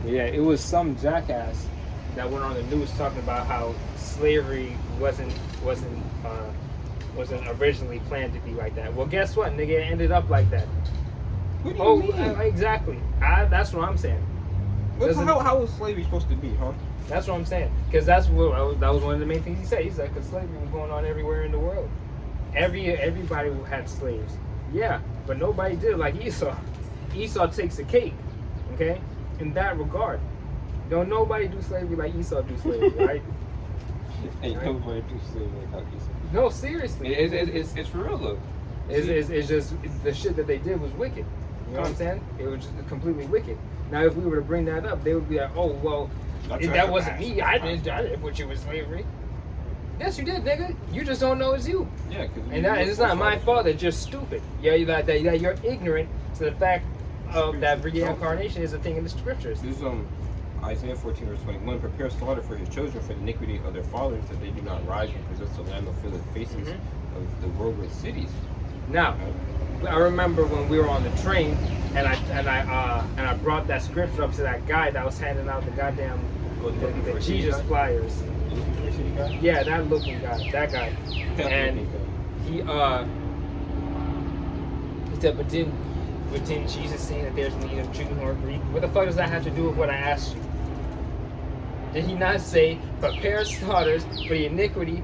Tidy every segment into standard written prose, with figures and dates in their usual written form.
Yeah, it was some jackass that went on the news talking about how slavery wasn't originally planned to be like that. Well, guess what, nigga? It ended up like that. What do you mean? Exactly. That's what I'm saying. How was slavery supposed to be, huh? That's what I'm saying. Because that was one of the main things he said. He said because slavery was going on everywhere in the world. Everybody had slaves. Yeah, but nobody did like Esau. Esau takes the cake. Okay, in that regard, don't nobody do slavery like Esau do slavery, right? Ain't right? Nobody do slavery like Esau. No, seriously. It's for real though. It's just the shit that they did was wicked. You know what I'm saying? It was just completely wicked. Now, if we were to bring that up, they would be like, "Oh, well, that wasn't me. I didn't put you in slavery." Yes, you did, nigga. You just don't know it's you. Yeah, and it's not my fault. It's just stupid. Yeah, you're ignorant to the fact of that reincarnation is a thing in the scriptures. This is Isaiah 14 verse 21. Prepare slaughter for his children for the iniquity of their fathers, that they do not rise and possess the land of fill the faces of the world with cities. Now, I remember when we were on the train, and I brought that scripture up to that guy that was handing out the goddamn the Jesus flyers. Yeah, that looking guy, that guy, and he said, but didn't Jesus say that there's neither Jew nor Greek? What the fuck does that have to do with what I asked you? Did he not say, prepare slaughters for the iniquity,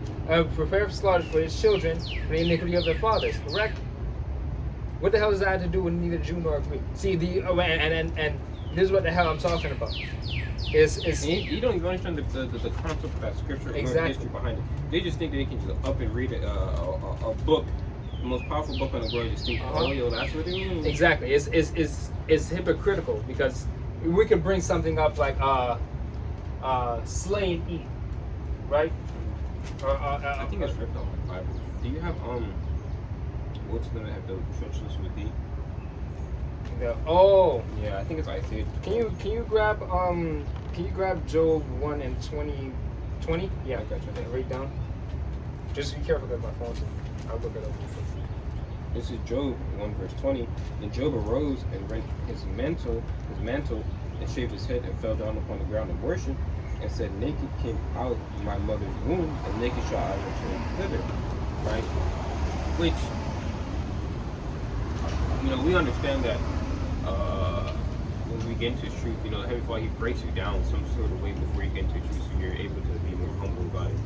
prepare slaughters for his children for the iniquity of their fathers? Correct? What the hell does that have to do with neither Jew nor Greek? See, and this is what the hell I'm talking about. You don't even understand the concept of that scripture or the history behind it. They just think that they can just up and read a book, the most powerful book on the world, just think, oh, yo, that's what it means. Exactly. It's hypocritical because we can bring something up like slay and eat, right? I think it's ripped off the Bible. Do you have what's gonna have the treacherous with thee? Yeah, I think it's Isaiah. Can you grab Job 1 and 20? Yeah, I got you. Right down. Just be careful because my phone's in. I'll look it up. This is Job 1 verse 20. Then Job arose and rent his mantle, and shaved his head and fell down upon the ground and worshipped, and said, naked came out of my mother's womb, and naked shall I return thither. Right? Which, we understand that when we get into truth, the Heavenly Father, He breaks you down some sort of way before you get into truth, so you're able to be more humble about it.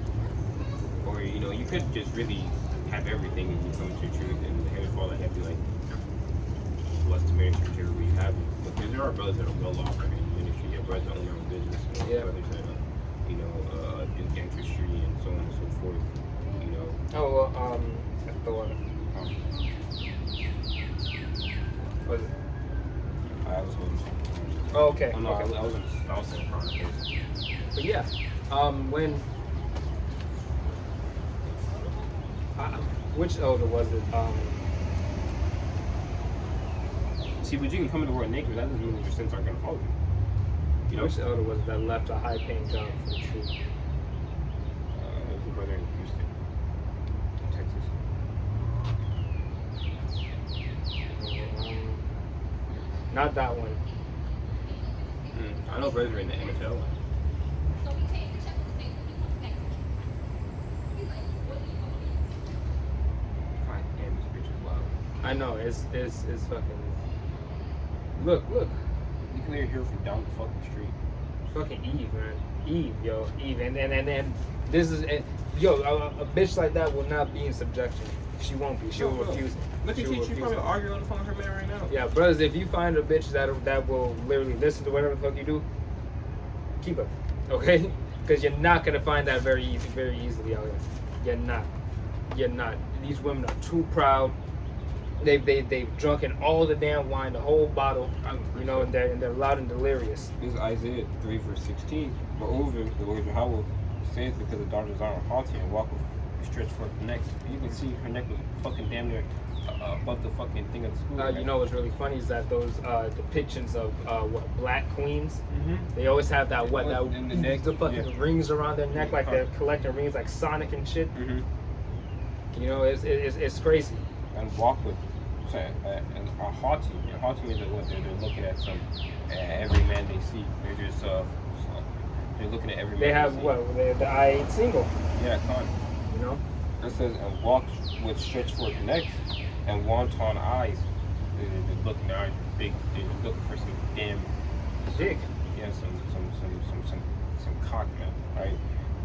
Or, you could just really have everything and you come to truth, and the Heavenly Father have you like, blessed to marry where you have it. Because there are brothers that are well off right in the ministry. You have brothers that own their own business. You have brothers that do dentistry and so on and so forth. That's the one. What is it? I was holding. Oh, okay. Oh, no, okay. I was saying Chronicles. But yeah, when which elder was it? See, but you can come into the world naked, that doesn't mean that your sins aren't going to follow you. Which elder was it that left a high-paying job for the truth? It was a brother in Houston, Texas. Not that one. I know brothers are in the NFL. I know, it's fucking. Look. You can hear from down the fucking street. Fucking Eve, man. Eve. And this is, a bitch like that will not be in subjection. She won't be. She will refuse it. Look at you, she's probably arguing on the phone with her man right now. Yeah, brothers, if you find a bitch that will literally listen to whatever the fuck you do, keep her, okay? Because you're not gonna find that very easily out here. You're not. These women are too proud. They've drunken all the damn wine, the whole bottle, and they're loud and delirious. This is Isaiah 3 verse 16. Moreover, the Lord YAHAWAH says, because the daughters are haughty and walk with stretched forth the neck. You can see her neck was fucking damn near above the fucking thing of the school. Right? What's really funny is that those depictions of black queens, they always have that in the neck, the fucking rings around their neck, like they're collecting rings like Sonic and shit. It's crazy. And walk with and are haughty. And haughty means that what they're looking at every man they see. They're so they're looking at every They man have see. what? The I ain't single. Yeah, con. You know. It says, and walk with stretched forth necks and wanton eyes. They're looking, their eyes are big. They're looking for some damn Dick. Yeah, some cock, man. Right,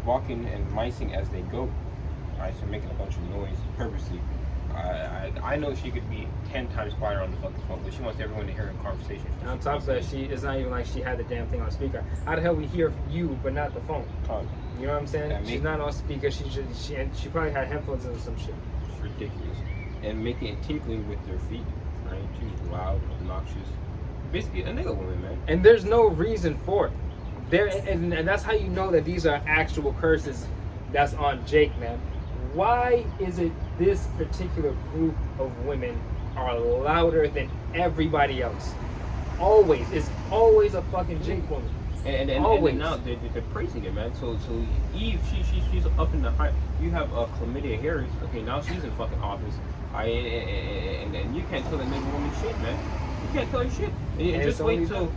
walking and micing as they go. Right, so making a bunch of noise purposely. I know she could be 10 times quieter on the fucking phone, but she wants everyone to hear her conversation. And on top of that, it's not even like she had the damn thing on speaker. How the hell we hear you but not the phone? You know what I'm saying? Yeah, she's not on speaker. She probably had headphones in or some shit. It's ridiculous. And making it tinkling with their feet. Right, she's loud, obnoxious. Basically, a nigga woman, man. And there's no reason for it. And that's how you know that these are actual curses that's on Jake, man. Why is it this particular group of women are louder than everybody else? Always. It's always a fucking Jake woman. And now they're praising it, man. So Eve, she's up in the high. You have Chlamydia Harris. Okay, now she's in fucking office. And you can't tell that nigga woman shit, man. You can't tell her shit. And just wait till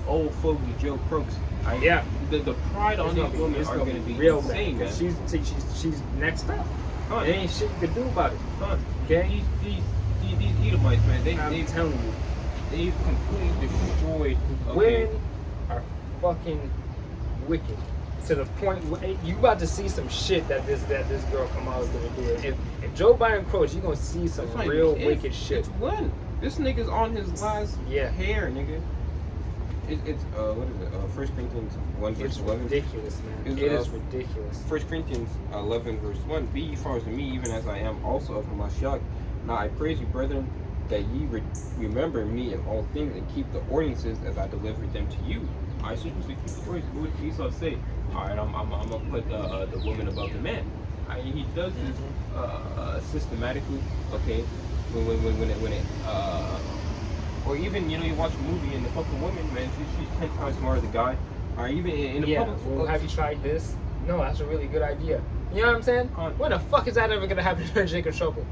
old fogey Joe Crooks. Yeah. The pride on these women are going to be real insane, man. She's next up. There ain't shit you can do about it. Okay? These Edomites, man, I'm telling you. They've completely destroyed. Women are fucking wicked. To the point where you about to see some shit that this girl Kamala's gonna do. If Joe Biden quotes, you're gonna see some real wicked shit. It's when this nigga's on his last hair, nigga. It's what is it? 1 Corinthians 1 verse 11. Ridiculous, man. It is ridiculous. 1 Corinthians 11 verse 1. Be ye followers of me, even as I am also of Hamashiach. Now I praise you, brethren, that ye remember me in all things and keep the ordinances as I delivered them to you. I should keep the ordinances. What did Esau say? All right, I'm gonna put the woman above the man. He does this systematically. Okay, when it or even you watch a movie and the fucking woman, man, she's 10 times smarter than the guy. Or even in the public. Well, have you tried this? No, that's a really good idea. You know what I'm saying? When the fuck is that ever gonna happen during Jacob's trouble?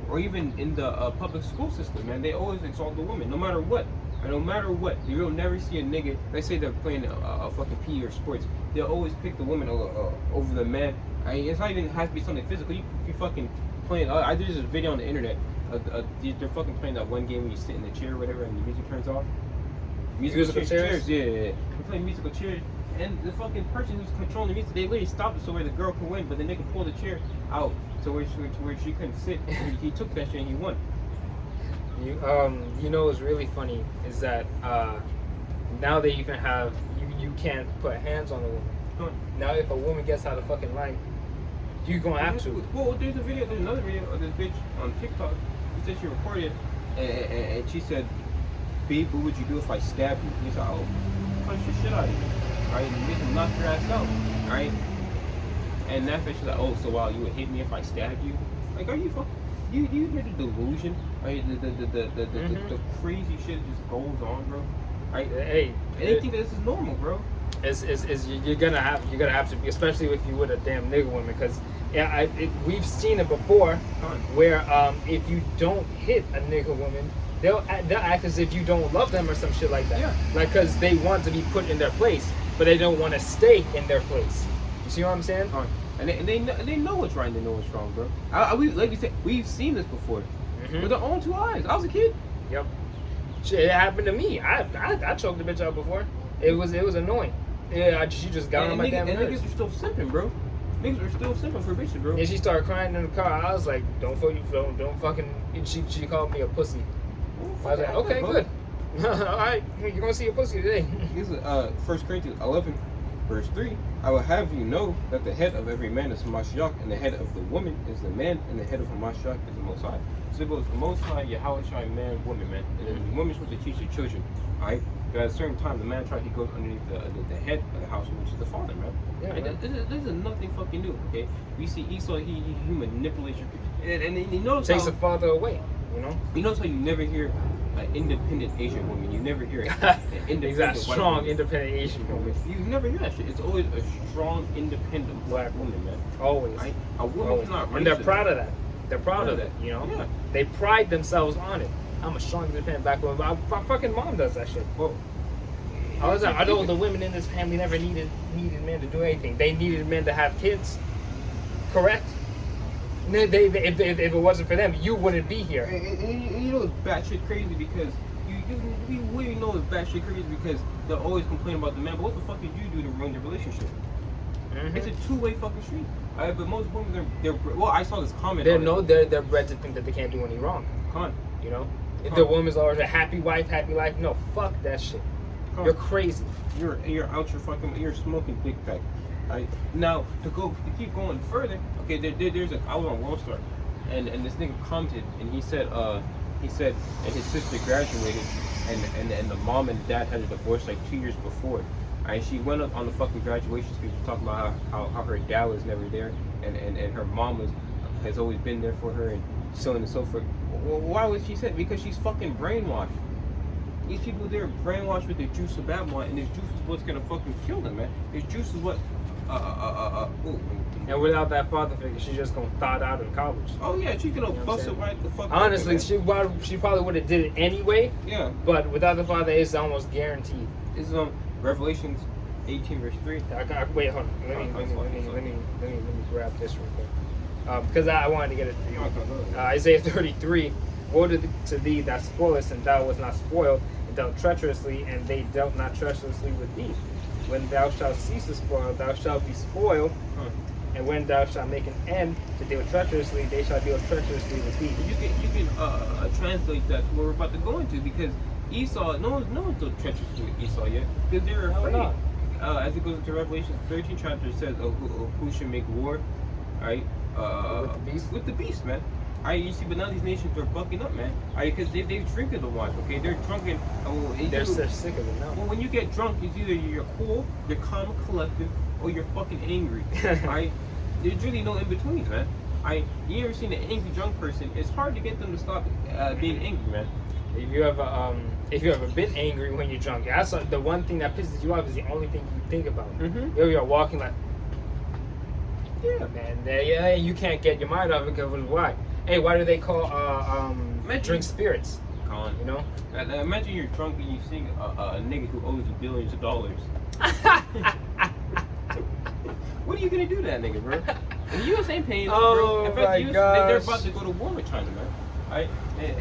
Or even in the public school system, man, they always exalt the woman, no matter what. No matter what, you'll never see a nigga. They say they're playing a fucking PE or sports. They'll always pick the woman over the man. It's not even has to be something physical. You fucking playing. There's a video on the internet. They're fucking playing that one game when you sit in the chair or whatever, and the music turns off. Musical chairs? Yeah. They're playing musical chairs, and the fucking person who's controlling the music, they literally stopped it so where the girl can win, but then they can pull the chair out to where she couldn't sit. He took that shit and he won. You know what's really funny is that now they even have you can't put hands on a woman. Now if a woman gets out of fucking line, you're gonna have to. Well, there's another video of this bitch on TikTok. She said she recorded and she said, "Babe, what would you do if I stabbed you?" He said, "I'll punch the shit out of you, right? And you can knock your ass out, right?" And that's she's like, "Oh, so you would hit me if I stabbed you?" Like, are you fucking? You hear the delusion, right? The crazy shit just goes on, bro. Right? Hey, and they think that this is normal, bro. You're gonna have to be, especially if you with a damn nigga woman, because we've seen it before, where if you don't hit a nigga woman, they'll act as if you don't love them or some shit like that. Yeah. Like, because they want to be put in their place, but they don't want to stay in their place. You see what I'm saying? And they know what's right and they know what's wrong, bro. Like we said, we've seen this before with our own two eyes. I was a kid. Yep. Shit, it happened to me. I choked the bitch out before. It was annoying. Yeah, she just got on my damn nerves. And niggas are still simping, bro. Niggas are still simping for bitches, bro. And she started crying in the car. I was like, don't fucking. She called me a pussy. I was like, okay, good. All right, you're gonna see a pussy today. This is 1 Corinthians 11, verse 3. I will have you know that the head of every man is Hamashiach, and the head of the woman is the man, and the head of Hamashiach is the Most High. So it goes the Most High, YAHAWASHI, man, woman, man. And then the woman's supposed to teach the children, alright? But at a certain time, the man he goes underneath the head of the household, which is the father, man. Yeah, this is nothing fucking new, okay? We see Esau, he manipulates your people. And he knows takes the father away, you know? You notice how you never hear an independent Asian woman. You never hear an independent strong independent Asian woman. You never hear that shit. It's always a strong, independent black woman, man. Always. Right? A woman's not racist. And they're proud of that. They're proud of that, you know? Yeah. They pride themselves on it. I'm a strong, independent black woman. My fucking mom does that shit. Well, I know the women in this family never needed men to do anything. They needed men to have kids. Correct? If it wasn't for them, you wouldn't be here. And you know it's batshit crazy because you really know it's batshit crazy because they'll always complain about the man. But what the fuck did you do to ruin their relationship? Mm-hmm. It's a two-way fucking street. But most women, they're well. I saw this comment. They're bred to think that they can't do any wrong. You know, if the woman's always a happy wife, happy life. No, fuck that shit. You're crazy. You're out your fucking. You're smoking big pack. Right? Now to keep going further. Okay, I was on World Star, and this nigga commented, and he said, and his sister graduated, and the mom and the dad had a divorce like 2 years before. And she went up on the fucking graduation speech talking about how her dad was never there, and her mom has always been there for her, and so on and so forth. Well, why would she say it? Because she's fucking brainwashed. These people, they're brainwashed with the juice of Babylon, and this juice is what's gonna fucking kill them, man. This juice is what and without that father figure, she's just gonna thought out in college. Oh yeah, she's gonna bust it right the fuck. Honestly, she probably would have did it anyway. Yeah. But without the father, it's almost guaranteed. This is Revelations 18 verse 3. Wait, hold on. Let me grab this real quick. Because I wanted to get it for you. Isaiah 33. Woe to thee that spoilest, and thou wast not spoiled, and dealt treacherously, and they dealt not treacherously with thee. When thou shalt cease to spoil, thou shalt be spoiled. And when thou shalt make an end to deal treacherously, they shall deal treacherously with thee. You can translate that to what we're about to go into, because Esau, no one's dealt treacherously with Esau yet, because they're afraid. As it goes into Revelation 13 chapter, it says, who should make war, right? With the beast, man. You see, but now these nations are bucking up, man. Because they've drinking the wine, okay? They're drunken. They're so sick of it now. Well, when you get drunk, it's either you're cool, you're calm, collective, or you're fucking angry, right? There's really no in between, man. You ever seen an angry drunk person? It's hard to get them to stop being angry, man. If you ever been angry when you're drunk, that's the one thing that pisses you off is the only thing you think about. Mm-hmm. You're walking like, yeah, man. You can't get your mind off it because why? Hey, why do they call drink spirits? You know? Imagine you're drunk and you see a nigga who owes you billions of dollars. What are you gonna do to that nigga, bro? And the U.S. ain't paying them, bro. In fact, they're about to go to war with China, man. Right?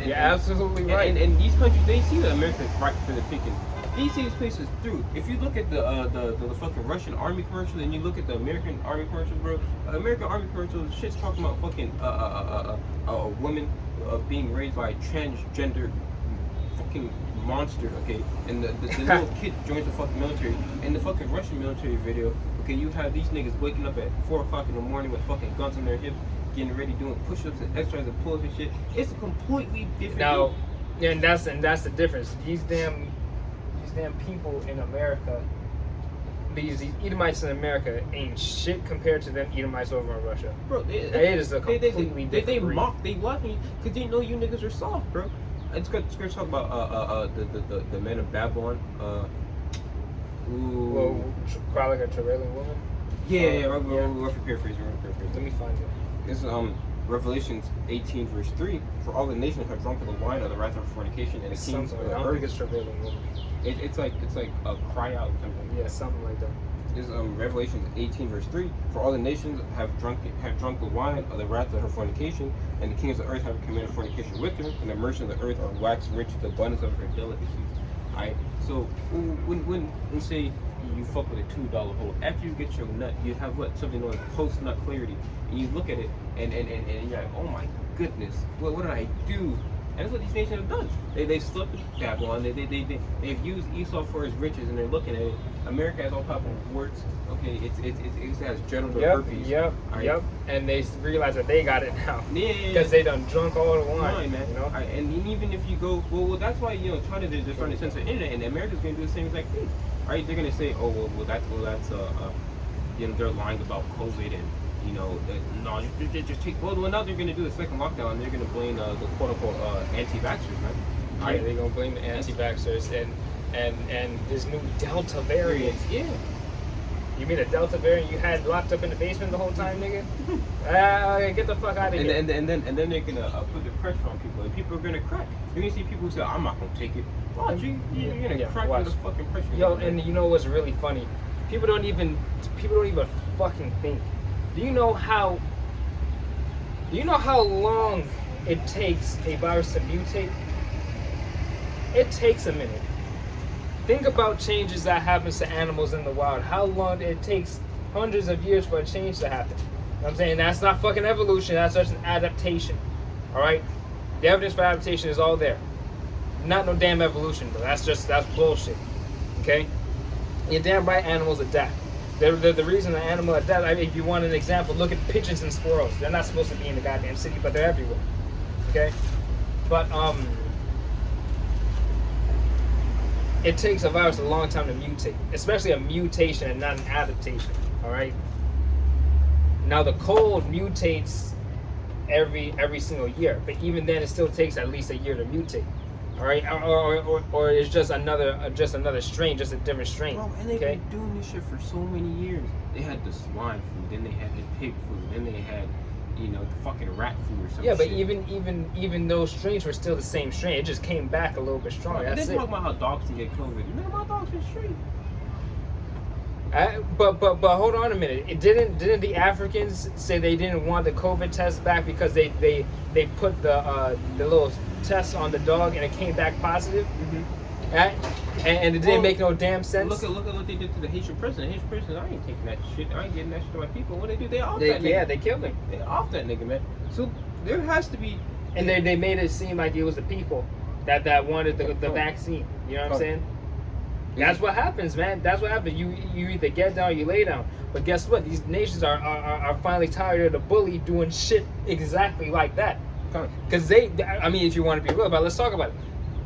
You're absolutely right. And these countries, they see that America's right for the picking. They see these places through. If you look at the fucking Russian army commercials and you look at the American army commercials, bro, American army commercials, shit's talking about fucking a woman being raised by a transgender fucking monster, okay? And the little kid joins the fucking military. In the fucking Russian military video, okay, you have these niggas waking up at 4 o'clock in the morning with fucking guns on their hips, getting ready, doing push-ups and exercises and pull-ups and shit. It's a completely different. Now, yeah, and that's the difference. These damn people in America, these Edomites in America ain't shit compared to them Edomites over in Russia. Bro, it is a completely different they breed. mock, they laugh at you because they know you niggas are soft, bro. It's good to talk about the men of Babylon. Well, cry like a travailing woman. We're paraphrasing. Let me find it. It's Revelations 18 verse 3. For all the nations have drunk of the wine of the wrath of fornication, and the kings of the I don't think it's travailing woman. It's like a cry out or something. Yeah, something like that. This is Revelations 18 verse 3. For all the nations have drunk the wine of the wrath of her fornication, and the kings of the earth have committed fornication with her, and the merchants of the earth are waxed rich with the abundance of her delicacies. Alright, so when say you fuck with a $2 hole, after you get your nut, you have something known as post nut clarity, and you look at it and you're like, oh my goodness, what did I do? And that's what these nations have done. They slept with Babylon. They've used Esau for his riches, and they're looking at it. America has all type of warts. Okay, it has genital herpes. Yep. And they realize that they got it now. Yeah. Because they done drunk all the wine, man. You know. And even if you go, well, that's why China they're trying to censor the internet, and America's going to do the same exact thing. Right? They're going to say, that's they're lying about COVID and. No, just take. Well, now they're going to do the second lockdown, and they're going to blame the quote-unquote anti-vaxxers, man. Yeah, they're going to blame the anti-vaxxers and this new Delta variant. Yeah. You mean a Delta variant you had locked up in the basement the whole time, nigga? Get the fuck out of here. And then they're going to put the pressure on people, and people are going to crack. You're going to see people who say, I'm not going to take it. Watch, you're gonna crack watch. with the fucking pressure. Yo, and you know what's really funny? People don't even fucking think. Do you know how long it takes a virus to mutate? It takes a minute. Think about changes that happens to animals in the wild. How long it takes hundreds of years for a change to happen. You know what I'm saying? That's not fucking evolution, that's just an adaptation. Alright? The evidence for adaptation is all there. Not no damn evolution, though. That's bullshit. Okay? You're damn right animals adapt. They're the reason an animal adapts. I mean, if you want an example, look at pigeons and squirrels. They're not supposed to be in the goddamn city, but they're everywhere. Okay? But it takes a virus a long time to mutate, especially a mutation and not an adaptation. All right. Now the cold mutates every single year, but even then, it still takes at least a year to mutate. All right, or it's just another strain, just a different strain. Bro, and they've been doing this shit for so many years. They had the swine flu, then they had the pig flu, then they had, the fucking rat flu or something. Yeah, but even those strains were still the same strain. It just came back a little bit stronger. They That's it. talk about how dogs can get COVID. Man, my dog's been straight. But hold on a minute. Didn't the Africans say they didn't want the COVID test back because they put the little test on the dog and it came back positive? Mm-hmm. And it didn't make no damn sense. Look at what they did to the Haitian president. Haitian president, I ain't taking that shit. I ain't getting that shit to my people. What they off that nigga. Yeah, they killed him. They off that nigga, man. So there has to be. And they made it seem like it was the people that wanted the vaccine. You know what I'm saying? That's what happens, man. That's what happens. You either get down or you lay down. But guess what? These nations are finally tired of the bully doing shit exactly like that. Because if you want to be real about it, let's talk about it.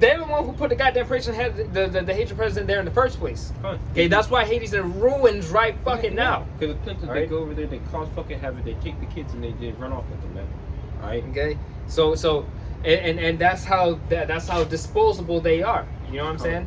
They're the one who put the goddamn person head the Haitian president there in the first place. Okay, that's why Haiti's in ruins right fucking now. Because the Clintons, they go over there, they cause fucking havoc, they take the kids and they run off with them, man. Alright? Okay? So and that's how disposable they are. You know what I'm saying?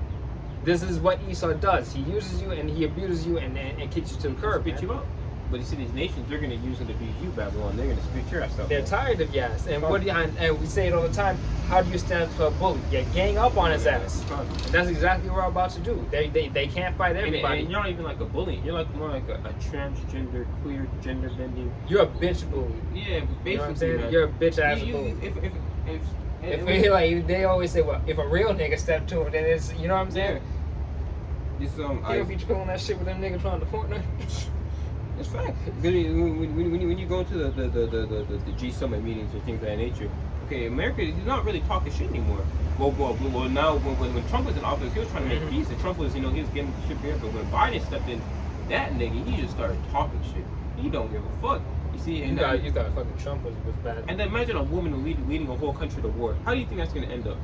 This is what Esau does. He uses you and he abuses you and kicks you to the curb. Spit you up. But you see, these nations, they're going to use it to abuse you, Babylon. They're going to spit your ass out. They're tired of your ass. And and we say it all the time. How do you stand up to a bully? You gang up on his ass. And that's exactly what we're about to do. They can't fight everybody. And you're not even like a bully. You're like more like a transgender, queer, gender bending. You're a bitch bully. Yeah, basically. You know what I'm saying? You're a bitch ass bully. If they always say, well, if a real nigga step to him, then it's, you know what I'm saying? Yeah. You be pulling that shit with them niggas trying to Fortnite. It's fact. When you go to the G Summit meetings or things of that nature, okay, America is not really talking shit anymore. Well, now when Trump was in office, he was trying to make peace, and Trump was, he was getting shit there. But when Biden stepped in, that nigga, he just started talking shit. He don't give a fuck. You see, and you thought fucking Trump was bad. And then imagine a woman leading a whole country to war. How do you think that's gonna end up?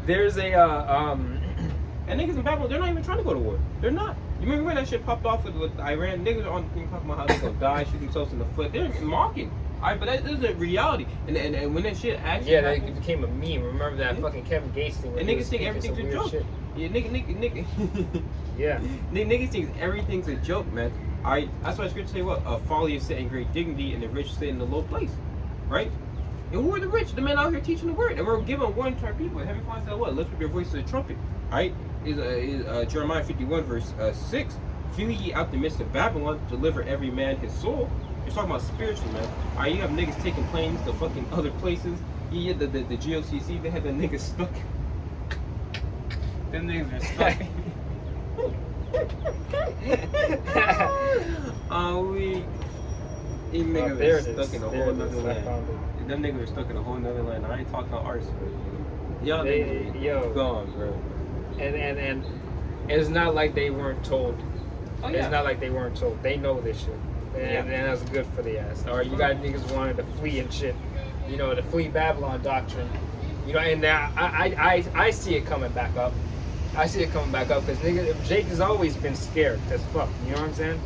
There's a and niggas in Babylon, they're not even trying to go to war. They're not. You remember when that shit popped off with Iran? Niggas are on the thing talking about how they're gonna die, shoot themselves in the foot. They're mocking. Alright, but that is a reality. And when that shit actually happened, that became a meme. Remember that fucking Kevin Gates thing? And niggas think everything's a joke. Shit. Yeah, nigga. Yeah. Niggas think everything's a joke, man. Alright, that's why scripture say what? A folly is set in great dignity, and the rich sit in a low place. Right? And who are the rich? The men out here teaching the word, and we're giving warning to our people. Heaven Father said what? Lift up your voice to the trumpet. Alright? Is Jeremiah 51 verse 6. Flee ye out the midst of Babylon, deliver every man his soul. You're talking about spiritually, man. Alright, you have niggas taking planes to fucking other places. Yeah, the GOCC, they had the niggas stuck. Them niggas are stuck. These niggas are stuck in a whole nother land. Them niggas are stuck in a whole nother land. I ain't talking arts, bro. Y'all niggas gone, bro. And it's not like they weren't told. Oh, yeah. It's not like they weren't told. They know this shit. And that's good for the ass. Or you got niggas wanting to flee and shit. You know, the flee Babylon doctrine. You know, and now I see it coming back up. I see it coming back up because Jake has always been scared as fuck. You know what I'm saying?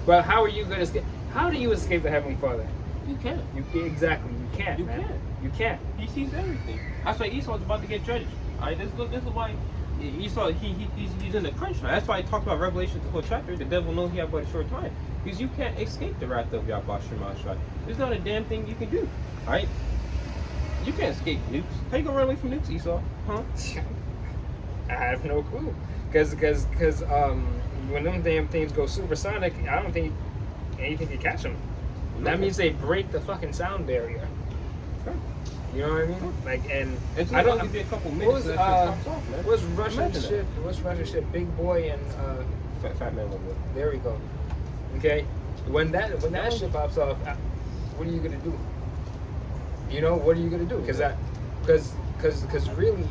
But how are you gonna escape? How do you escape the Heavenly Father? You can't. Exactly. You can't. You man. can't. You can't. He sees everything. That's why Esau's about to get judged. Alright, this is why Esau he's in the crunch now. That's why I talked about Revelation the whole chapter. The devil knows he has but a short time. Because you can't escape the wrath of YAHAWASHI. There's not a damn thing you can do. Alright? You can't escape nukes. How you gonna run away from nukes, Esau? Huh? I have no clue. Cause when them damn things go supersonic, I don't think anything can catch them. That means they break the fucking sound barrier. You know what I mean? Like, and It's I don't. only be a couple minutes. What's Russian shit? What's Russian shit? Big Boy and Fat man level. there we go. Okay, when that shit pops off, what are you gonna do? You know, what are you gonna do? Because really,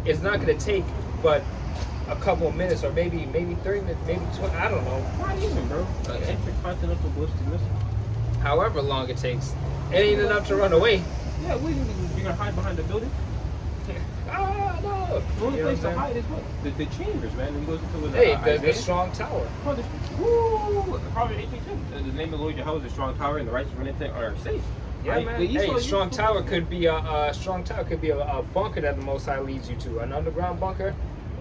it's not gonna take but a couple of minutes, or maybe 30 minutes, maybe 20. I don't know. Not even, bro. Intercontinental ballistic missile. However long it takes, it ain't enough to run away. Yeah, you're gonna hide behind the building? Ah, no. The only You know place to what I'm hide is what? The chambers, man. When he goes into the strong tower. Woo! Probably 1810. The name of the Lord Yahawah is the strong tower, and the righteous run into it are safe. Yeah, Right? man. Hey, strong tower could be a bunker that the Most High leads you to, an underground bunker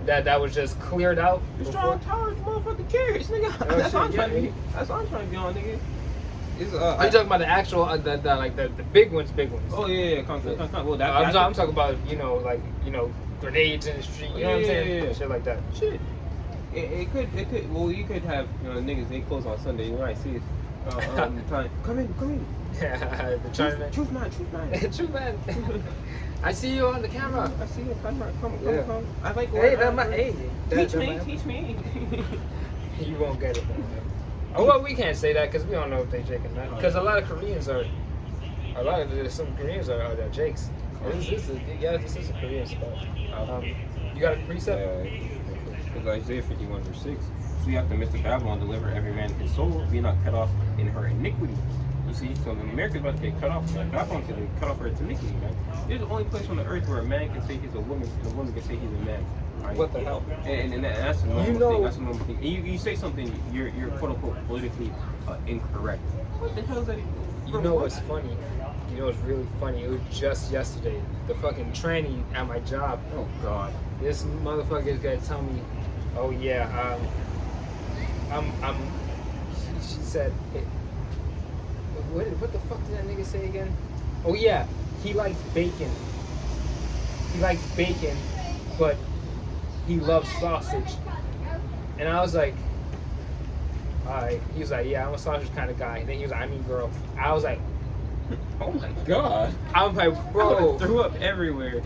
that was just cleared out. The strong tower is motherfucking carrots, nigga. Oh, That's what I'm shit, trying to yeah. be. That's what I'm trying to be on, nigga. It's, Are you talking about the actual, the big ones, Oh yeah, concrete. Well, I'm talking about, grenades in the street. You know what I'm saying? Yeah. Shit like that. Shit. It could. Well, you could have, niggas. They close on Sunday. You might see it. The time. Come in. The Chinaman. Truth man. True man. I see you on the camera. I see you. Come. Yeah. I like. Hey, Teach me. You won't get it. Oh, well, we can't say that because we don't know if they Jake that. Because a lot of Koreans are Jakes. This is a Korean spot. You got a precept? It's Isaiah 51 verse 6. So you have to Mr. Babylon deliver every man his soul, be not cut off in her iniquity. You see, so America's about to get cut off, man. Babylon's going to get cut off for its iniquity, man. This is the only place on the earth where a man can say he's a woman and a woman can say he's a man. Right? What the hell? And that's a normal thing. That's a normal thing. And you say something, you're quote unquote politically incorrect. What the hell is that? You know what's funny? You know what's really funny? It was just yesterday. The fucking tranny at my job. Oh God. This motherfucker is gonna tell me, oh yeah, she said, what the fuck did that nigga say again? Oh yeah, he likes bacon. But he loves sausage. And I was like, alright. He was like, yeah, I'm a sausage kind of guy. And then he was like, I mean girl. I was like, oh my God. I'm like, bro. I threw up everywhere.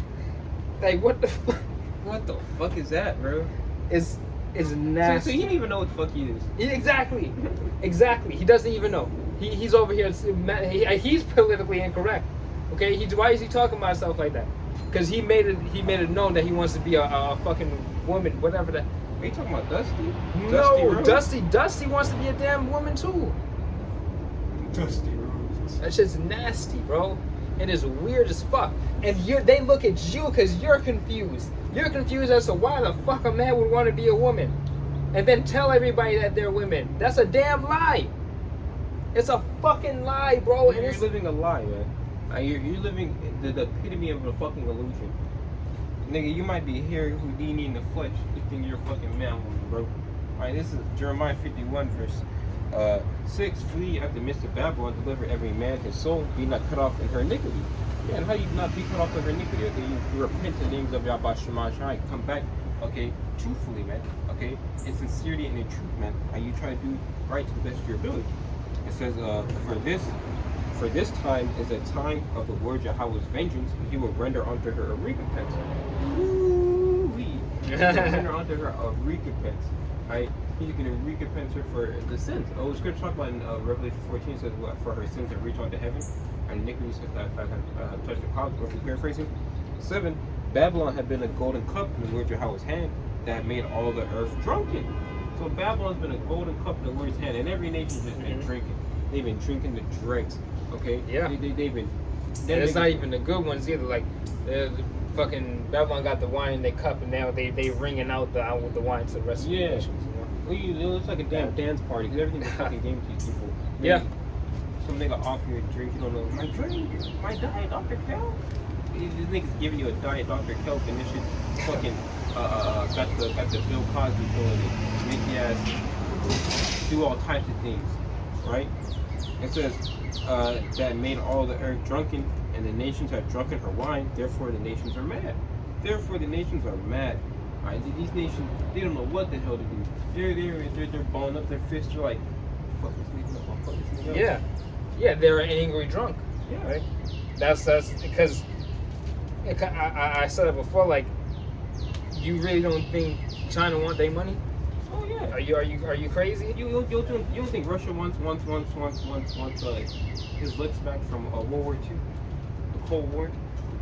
Like, what the fuck? What the fuck is that, bro? It's nasty. So he didn't even know what the fuck he is. Exactly. He doesn't even know. He's over here. He's politically incorrect. Okay. Why is he talking about himself like that? Because he made it known that he wants to be a fucking woman, whatever that. Are you talking about Dusty? No, Dusty wants to be a damn woman too. Dusty Rose. That shit's nasty, bro. It is weird as fuck. And they look at you because you're confused. You're confused as to why the fuck a man would want to be a woman. And then tell everybody that they're women. That's a damn lie. It's a fucking lie, bro. You're living a lie, man. You're living the epitome of a fucking illusion. Nigga, you might be here Houdini in the flesh. You think you're a fucking man, bro. Alright, this is Jeremiah 51 verse 6. Flee after Mr. Babylon, deliver every man his soul, be not cut off in her iniquity. Yeah, and how you not be cut off in her iniquity? Okay, you repent in the names of YAHAWASHI, come back, okay, truthfully, man, okay, in sincerity and in truth, man, and you try to do right to the best of your ability. It says, for this time is a time of the Lord Yahawah's vengeance, and he will render unto her a recompense. Woo-wee. He will render unto her a recompense. Right? He's going to recompense her for the sins. Oh, the scripture talk about in Revelation 14 says for her sins that reach unto heaven, and iniquities have touched the clouds. Or if you're paraphrasing, 7. Babylon had been a golden cup in the Lord Yahawah's hand that made all the earth drunken. So Babylon's been a golden cup in the Lord's hand, and every nation's just been drinking. They've been drinking the dregs. Okay? Yeah. They've been. And it's not even the good ones either. Like, fucking Babylon got the wine in their cup, and now they ringing out with the wine to the rest of the nations. You know? Well, it's like a damn dance party because everything's a fucking game to these people. Yeah. Some nigga offer you a drink, you don't know. My drink, my diet Dr. Kelp. This nigga's giving you a diet Dr. Kelp, and this shit fucking got the Bill Cosby feeling it. Make your ass do all types of things, right? It says that made all the earth drunken, and the nations have drunken her wine. Therefore, the nations are mad. Therefore, the nations are mad. Right? These nations, they don't know what the hell to do. They're balling up their fists. They're like, fuck this nigga up, fuck this nigga up. Yeah, yeah, they're an angry drunk. Yeah. Right. That's because I said it before. Like, you really don't think China want their money? Oh yeah. Are you crazy? You don't think Russia wants his licks back from World War II, the Cold War,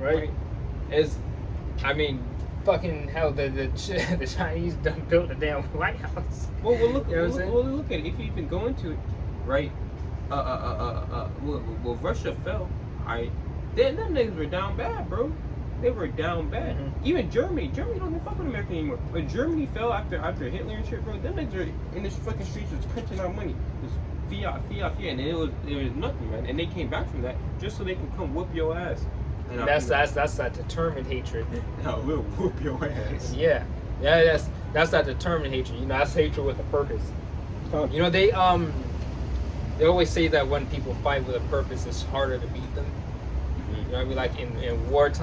Right? I mean, fucking hell, the Chinese done built a damn White House. Well, look, You know what I'm saying? well, look at it. If you even go into it, right? Well, Russia fell. Them niggas were down bad, bro. They were down bad. Mm-hmm. Even Germany don't even fuck with America anymore. When Germany fell after Hitler and shit, bro, them niggas were in the fucking streets just printing out money, just fiat, and it was nothing, man. And they came back from that just so they could come whoop your ass. And That's that determined hatred. No, we'll whoop your ass. Yeah, that's that determined hatred. You know, that's hatred with a purpose. You know, they always say that when people fight with a purpose, it's harder to beat them. You know what I mean? Like in wartime.